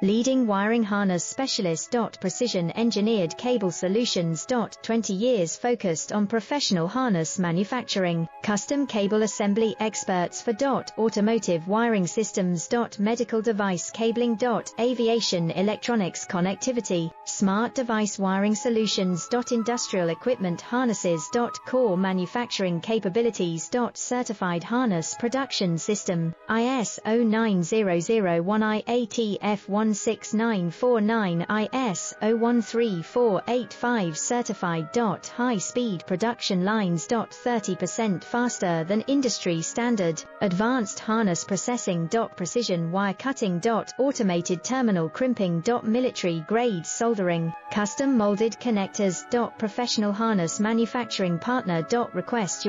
Leading wiring harness specialist. Precision engineered cable solutions. 20 years focused on professional harness manufacturing, custom cable assembly experts for automotive wiring systems. Medical device cabling. Aviation electronics connectivity, smart device wiring solutions. Industrial equipment harnesses. Core manufacturing capabilities. Certified harness production system, ISO 9001 IATF 16949 ISO 13485 certified. High-speed production lines. 30% faster than industry standard. Advanced harness processing. Precision wire cutting. Automated terminal crimping. Military grade soldering, custom molded connectors. Professional harness manufacturing partner. Request